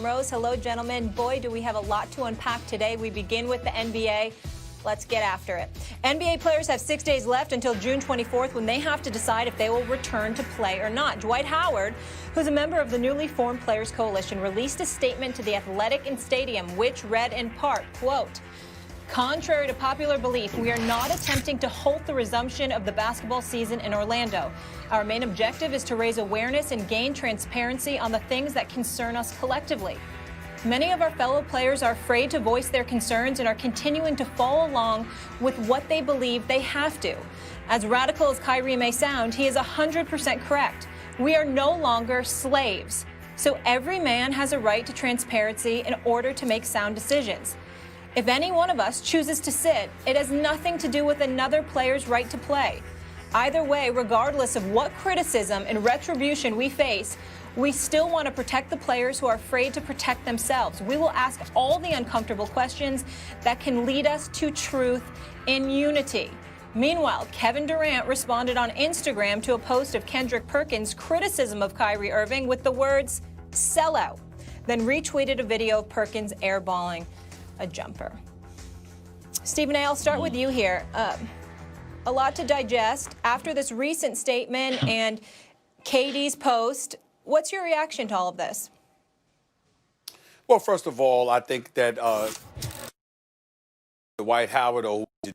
Rose. Hello, gentlemen. Boy, do we have a lot to unpack today. We begin with the NBA. Let's get after it. NBA players have 6 days left until June 24th when they have to decide if they will return to play or not. Dwight Howard, who's a member of the newly formed Players Coalition, released a statement to The Athletic and Stadium, which read in part, quote, "Contrary to popular belief, we are not attempting to halt the resumption of the basketball season in Orlando. Our main objective is to raise awareness and gain transparency on the things that concern us collectively. Many of our fellow players are afraid to voice their concerns and are continuing to follow along with what they believe they have to. As radical as Kyrie may sound, he is 100% correct. We are no longer slaves. So every man has a right to transparency in order to make sound decisions. If any one of us chooses to sit, it has nothing to do with another player's right to play. Either way, regardless of what criticism and retribution we face, we still want to protect the players who are afraid to protect themselves. We will ask all the uncomfortable questions that can lead us to truth in unity." Meanwhile, Kevin Durant responded on Instagram to a post of Kendrick Perkins' criticism of Kyrie Irving with the words, "sellout," then retweeted a video of Perkins airballing a jumper. Stephen A., I'll start with you here. A lot to digest after this recent statement and KD's post. What's your reaction to all of this? Well, first of all, I think that Dwight Howard did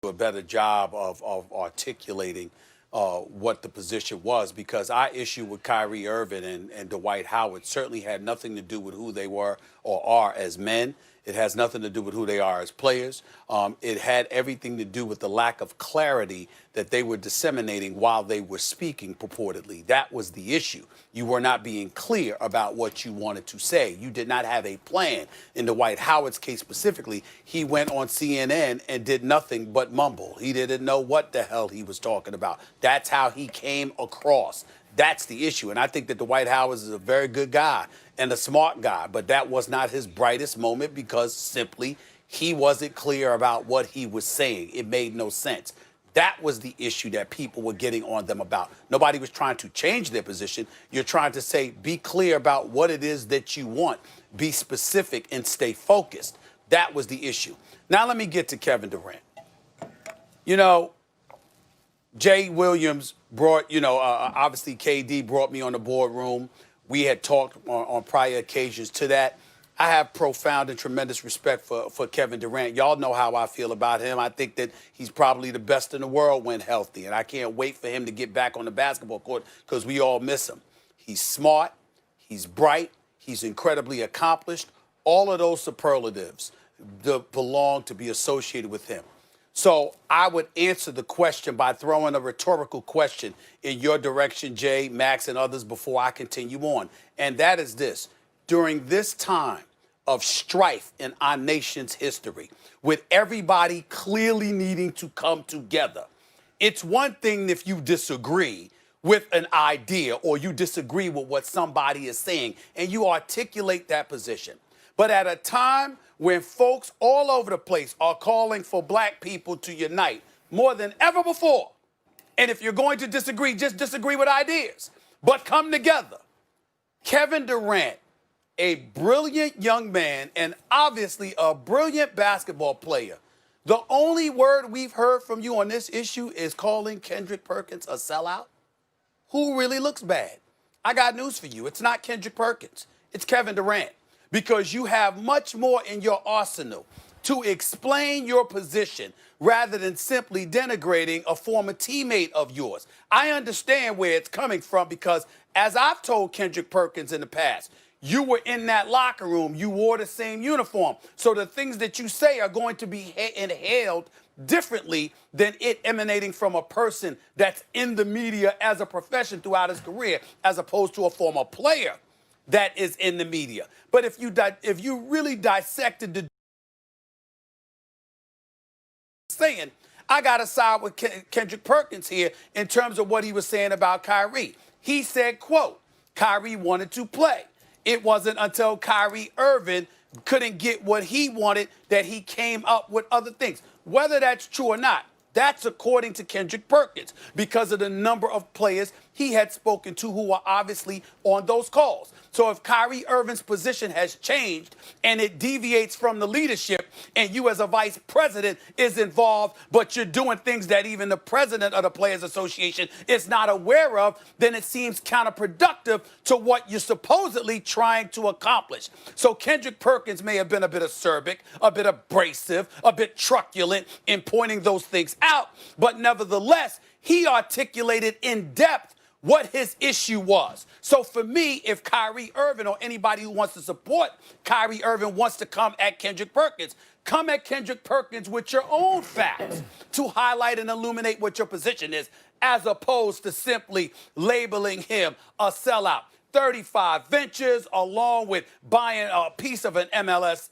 a better job of articulating what the position was, because our issue with Kyrie Irving and Dwight Howard certainly had nothing to do with who they were or are as men. It has nothing to do with who they are as players. It had everything to do with the lack of clarity that they were disseminating while they were speaking purportedly. That was the issue. You were not being clear about what you wanted to say. You did not have a plan. In Dwight Howard's case specifically, he went on CNN and did nothing but mumble. He didn't know what the hell he was talking about. That's how he came across. That's the issue. And I think that Dwight Howard is a very good guy and a smart guy, but that was not his brightest moment because simply he wasn't clear about what he was saying. It made no sense. That was the issue that people were getting on them about. Nobody was trying to change their position. You're trying to say, be clear about what it is that you want. Be specific and stay focused. That was the issue. Now let me get to Kevin Durant. You know, Jay Williams brought, obviously KD brought me on the boardroom. We had talked on prior occasions to that. I have profound and tremendous respect for Kevin Durant. Y'all know how I feel about him. I think that he's probably the best in the world when healthy, and I can't wait for him to get back on the basketball court because we all miss him. He's smart. He's bright. He's incredibly accomplished. All of those superlatives belong to be associated with him. So I would answer the question by throwing a rhetorical question in your direction, Jay, Max, and others before I continue on. And that is this. During this time of strife in our nation's history, with everybody clearly needing to come together, it's one thing if you disagree with an idea or you disagree with what somebody is saying and you articulate that position. But at a time when folks all over the place are calling for black people to unite more than ever before, and if you're going to disagree, just disagree with ideas, but come together. Kevin Durant, a brilliant young man and obviously a brilliant basketball player. The only word we've heard from you on this issue is calling Kendrick Perkins a sellout. Who really looks bad? I got news for you. It's not Kendrick Perkins. It's Kevin Durant. Because you have much more in your arsenal to explain your position rather than simply denigrating a former teammate of yours. I understand where it's coming from because, as I've told Kendrick Perkins in the past, you were in that locker room. You wore the same uniform. So the things that you say are going to be inhaled differently than it emanating from a person that's in the media as a profession throughout his career, as opposed to a former player that is in the media. But if you really dissected the saying, I got to side with Kendrick Perkins here in terms of what he was saying about Kyrie. He said, quote, Kyrie wanted to play. It wasn't until Kyrie Irving couldn't get what he wanted that he came up with other things. Whether that's true or not, that's according to Kendrick Perkins because of the number of players he had spoken to who were obviously on those calls. So if Kyrie Irving's position has changed and it deviates from the leadership and you as a vice president is involved, but you're doing things that even the president of the Players Association is not aware of, then it seems counterproductive to what you're supposedly trying to accomplish. So Kendrick Perkins may have been a bit acerbic, a bit abrasive, a bit truculent in pointing those things out, but nevertheless, he articulated in depth what his issue was. So for me, if Kyrie Irving or anybody who wants to support Kyrie Irving wants to come at Kendrick Perkins, come at Kendrick Perkins with your own facts to highlight and illuminate what your position is, as opposed to simply labeling him a sellout. 35 ventures, along with buying a piece of an MLS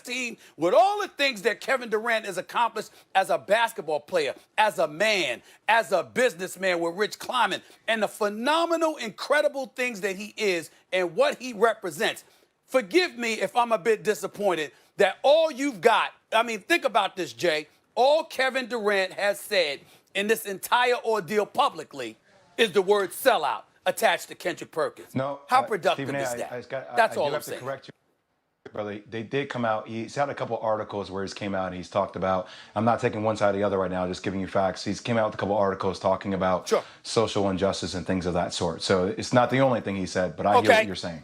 team, with all the things that Kevin Durant has accomplished as a basketball player, as a man, as a businessman with Rich Kleiman, and the phenomenal, incredible things that he is and what he represents. Forgive me if I'm a bit disappointed that all you've got, I mean, think about this, Jay, all Kevin Durant has said in this entire ordeal publicly is the word sellout attached to Kendrick Perkins. No. How productive Stephen, is that? That's all I'm saying. Correct you, brother. They did come out. He's had a couple articles where he's came out and he's talked about, I'm not taking one side or the other right now, just giving you facts. He's came out with a couple articles talking about social injustice and things of that sort. So it's not the only thing he said, but I hear what you're saying.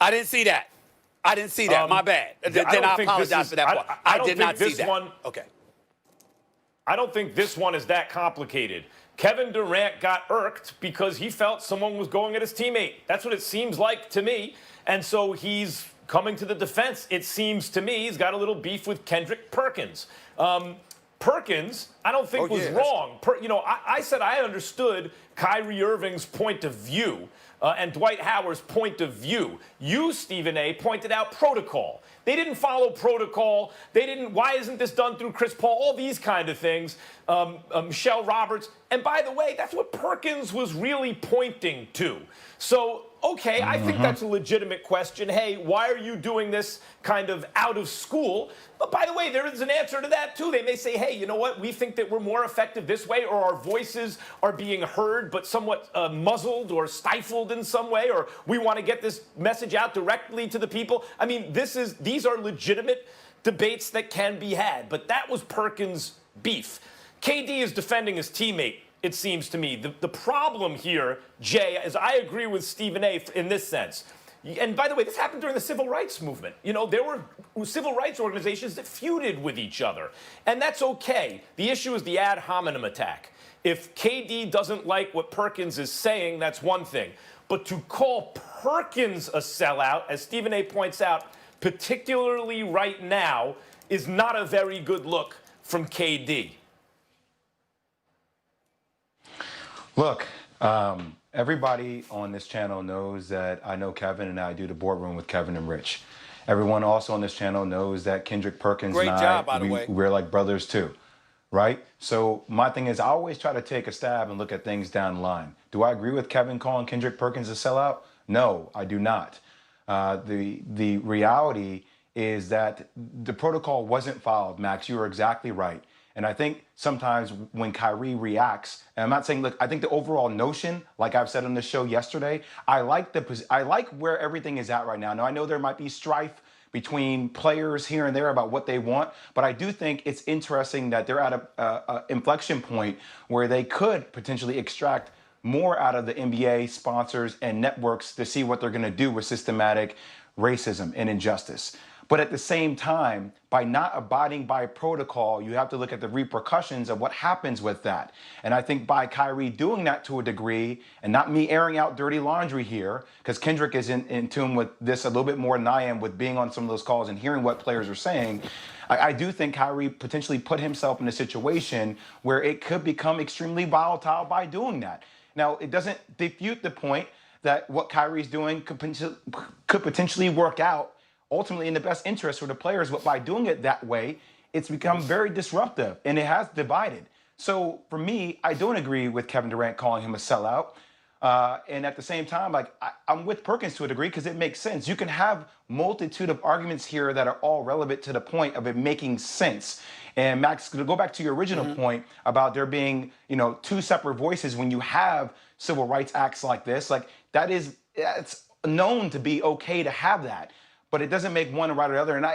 I didn't see that. My bad. Then I apologize for that part. I did not see that. Okay. I don't think this one is that complicated. Kevin Durant got irked because he felt someone was going at his teammate. That's what it seems like to me. And so he's coming to the defense. It seems to me he's got a little beef with Kendrick Perkins. Perkins, I don't think was wrong. I said I understood Kyrie Irving's point of view and Dwight Howard's point of view. You, Stephen A., pointed out protocol. They didn't follow protocol. Why isn't this done through Chris Paul? All these kind of things. Michelle Roberts. And by the way, that's what Perkins was really pointing to. So, okay, I think that's a legitimate question. Hey, why are you doing this kind of out of school? But by the way, there is an answer to that, too. They may say, hey, you know what? We think that we're more effective this way, or our voices are being heard but somewhat muzzled or stifled in some way, or we want to get this message out directly to the people. I mean, these are legitimate debates that can be had. But that was Perkins' beef. KD is defending his teammate, it seems to me. The problem here, Jay, is I agree with Stephen A. in this sense. And by the way, this happened during the civil rights movement. You know, there were civil rights organizations that feuded with each other. And that's okay. The issue is the ad hominem attack. If KD doesn't like what Perkins is saying, that's one thing. But to call Perkins a sellout, as Stephen A. points out, particularly right now, is not a very good look from KD. Look, everybody on this channel knows that I know Kevin and I do the boardroom with Kevin and Rich. Everyone also on this channel knows that Kendrick Perkins and I, we're like brothers too, right? So my thing is I always try to take a stab and look at things down the line. Do I agree with Kevin calling Kendrick Perkins a sellout? No, I do not. The reality is that the protocol wasn't followed, Max. You are exactly right. And I think sometimes when Kyrie reacts, and I'm not saying, look, I think the overall notion, like I've said on the show yesterday, I like where everything is at right now. Now, I know there might be strife between players here and there about what they want, but I do think it's interesting that they're at a inflection point where they could potentially extract more out of the NBA sponsors and networks to see what they're going to do with systematic racism and injustice. But at the same time, by not abiding by protocol, you have to look at the repercussions of what happens with that. And I think by Kyrie doing that to a degree, and not me airing out dirty laundry here, because Kendrick is in tune with this a little bit more than I am with being on some of those calls and hearing what players are saying, I do think Kyrie potentially put himself in a situation where it could become extremely volatile by doing that. Now, it doesn't defute the point that what Kyrie's doing could potentially work out ultimately in the best interest for the players, but by doing it that way, it's become very disruptive and it has divided. So for me, I don't agree with Kevin Durant calling him a sellout. And at the same time, like I'm with Perkins to a degree because it makes sense. You can have multitude of arguments here that are all relevant to the point of it making sense. And Max, to go back to your original point about there being, two separate voices when you have civil rights acts like this, like it's known to be okay to have that, but it doesn't make one right or the other. And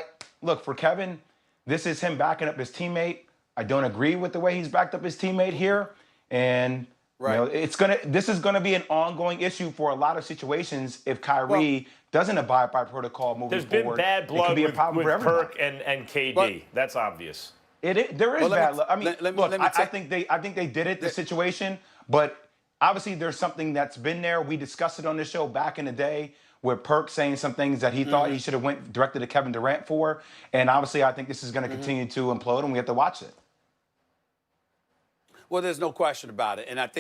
look, for Kevin, this is him backing up his teammate. I don't agree with the way he's backed up his teammate here, and. Right. This is gonna be an ongoing issue for a lot of situations if Kyrie doesn't abide by protocol moving forward. There's been bad blood with Perk and KD. But that's obvious. There is bad blood. I mean, I think they did it, the situation, but obviously there's something that's been there. We discussed it on the show back in the day with Perk saying some things that he thought he should have went directed to Kevin Durant for, and obviously I think this is going to continue to implode, and we have to watch it. Well, there's no question about it, and I think.